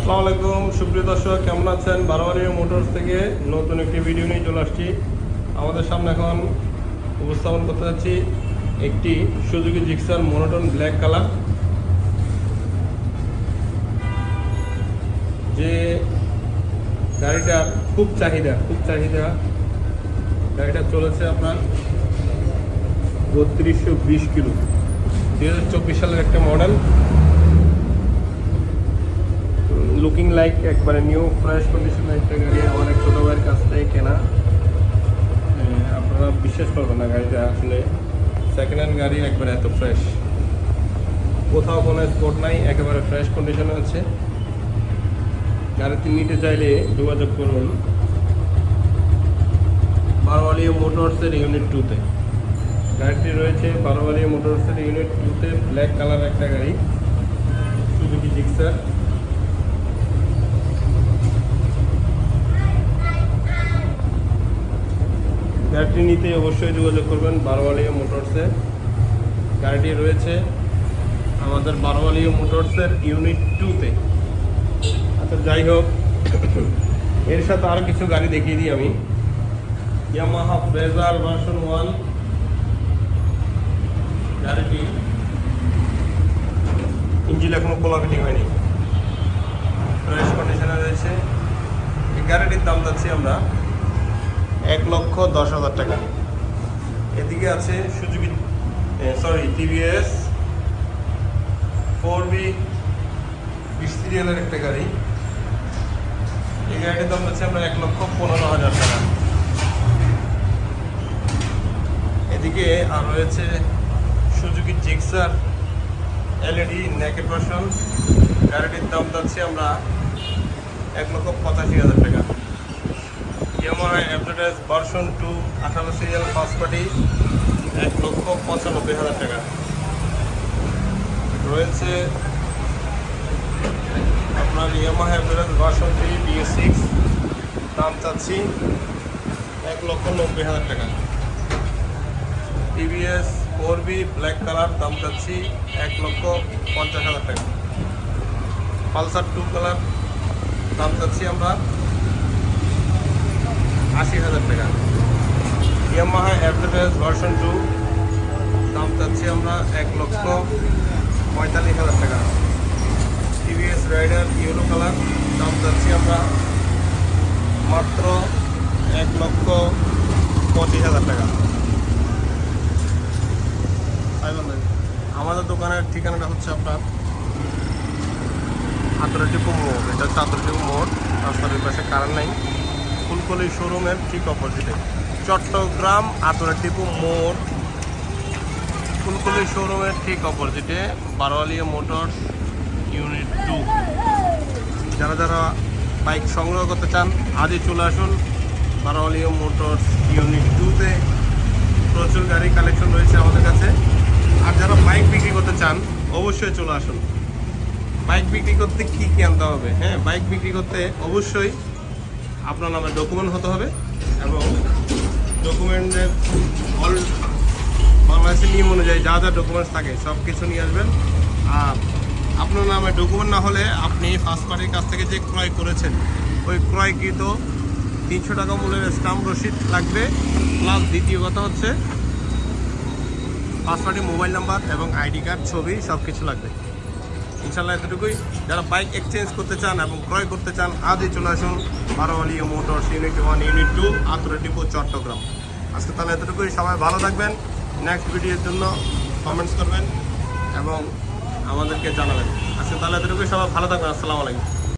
আসসালামু আলাইকুম সুপ্রিয় দর্শক, কেমন আছেন? বারোয়ারিয়া মোটরস থেকে নতুন একটি ভিডিও নিয়ে চলে আসছি। আমাদের সামনে এখন উপস্থাপন করতে যাচ্ছি একটি Suzuki Gixxer monotone black colour, যে গাড়িটার খুব চাহিদা। গাড়িটা চলেছে আপনার 3220 কিলো, 2024 সালের একটা মডেল। লুকিং লাইক একবারে নিউ ফ্রেশ কন্ডিশনের একটা গাড়ি, আমার এক ছোটো ভাইয়ের কাছ থেকে কেনা। আপনারা বিশ্বাস করবেন না, গাড়িটা আসলে সেকেন্ড হ্যান্ড গাড়ি, একবারে এত ফ্রেশ, কোথাও কোনো স্পট নাই, একেবারে ফ্রেশ কন্ডিশনে আছে। গাড়িটি নিতে চাইলে যোগাযোগ করুন বারোয়ারিয়া মোটরসের ইউনিট 2-তে। গাড়িটি রয়েছে বারোয়ারিয়া মোটরসের ইউনিট 2-তে, ব্ল্যাক কালার একটা গাড়ি, সুজুকি জিক্সার। গাড়িটি নিতে অবশ্যই যোগাযোগ করবেন বারোয়ারিয়া মোটরসে। গাড়িটি রয়েছে আমাদের বারোয়ারিয়া মোটরসের ইউনিট 2-তে। আচ্ছা, যাই হোক, এর সাথে আরও কিছু গাড়ি দেখিয়ে দিই আমি। ইয়ামাহা ফ্রেজার ভার্সন 1 গাড়িটি, ইঞ্জিন এখনো কোলা ফিটিং হয়নি, ফ্রেশ কন্ডিশনে রয়েছে। এই গাড়িটির দাম যাচ্ছি আমরা 1,10,000 টাকা। এদিকে আছে সুজুকি টিভিএস 4B 20 সিরিয়ালের একটা গাড়ি। এই গাড়িটির দাম যাচ্ছে আমরা 1,15,000 টাকা। এদিকে আর রয়েছে Suzuki Gixxer LED naked version, গাড়িটির দাম যাচ্ছে আমরা 1,85,000 টাকা। Yamaha average version 2 18 serial first party 1,95,000 টাকা। রয়েছে আপনার ইয়ামাহা অ্যাভরেজ ভার্সন 3 BS6, দাম চাচ্ছি 1,90,000 টাকা। টিভিএস 4B ব্ল্যাক কালার, দাম চাচ্ছি 1,50,000 টাকা। পালসার 2 কালার, দাম চাচ্ছি আমরা 80,000 টাকা। ইয়ামাহা অ্যাভরেজ ভার্সন 2, দাম চাচ্ছি আমরা 1,45,000 টাকা। টিভিএস রাইডার ইয়েলো কালার, দাম চাচ্ছি আমরা মাত্র 1,25,000 টাকা। আমাদের দোকানের ঠিকানাটা হচ্ছে আপনার আতরাটিপু মোড়, এটা হচ্ছে আতরাটিপু মোড়, রাস্তার পাশে কারেন্ট নাই, ফুলকলি শোরুমের ঠিক অপোজিটে, চট্টগ্রাম আতরাটিপু মোড়, ফুলকলি শোরুমের ঠিক অপোজিটে বারোয়ারিয়া মোটরস ইউনিট 2। যারা যারা বাইক সংগ্রহ করতে চান আজই চলে আসুন বারোয়ারিয়া মোটরস ইউনিট 2-তে। প্রচুর গাড়ি কালেকশন রয়েছে আমাদের কাছে। আর যারা বাইক বিক্রি করতে চান অবশ্যই চলে আসুন। বাইক বিক্রি করতে কী কী আনতে হবে? হ্যাঁ, বাইক বিক্রি করতে অবশ্যই আপনার নামে ডকুমেন্ট হতে হবে, এবং ডকুমেন্টের বাংলাদেশের নিয়ম অনুযায়ী যা যা ডকুমেন্টস থাকে সব কিছু নিয়ে আসবেন। আর আপনার নামে ডকুমেন্ট না হলে আপনি ফার্স্ট পার্টির কাছ থেকে যে ক্রয় করেছেন ওই ক্রয়কৃত 300 টাকা মূল্যের স্ট্যাম্প রসিদ লাগবে, প্লাস দ্বিতীয় কথা হচ্ছে ফার্স্ট পার্টি মোবাইল নাম্বার এবং আইডি কার্ড, ছবি, সব কিছু লাগবে। ইনশাল্লাহ এতটুকুই। যারা বাইক এক্সচেঞ্জ করতে চান এবং ক্রয় করতে চান আজই চলে আসুন বারোয়ারিয়া মোটরস ইউনিট 1 ইউনিট 2 আতরাটিপু চট্টগ্রাম। আজকে তাহলে এতটুকুই। সবাই ভালো থাকবেন। নেক্সট ভিডিওর জন্য কমেন্টস করবেন এবং আমাদেরকে জানাবেন। আজকে তাহলে এতটুকুই। সবাই ভালো থাকবেন। আসসালামু আলাইকুম।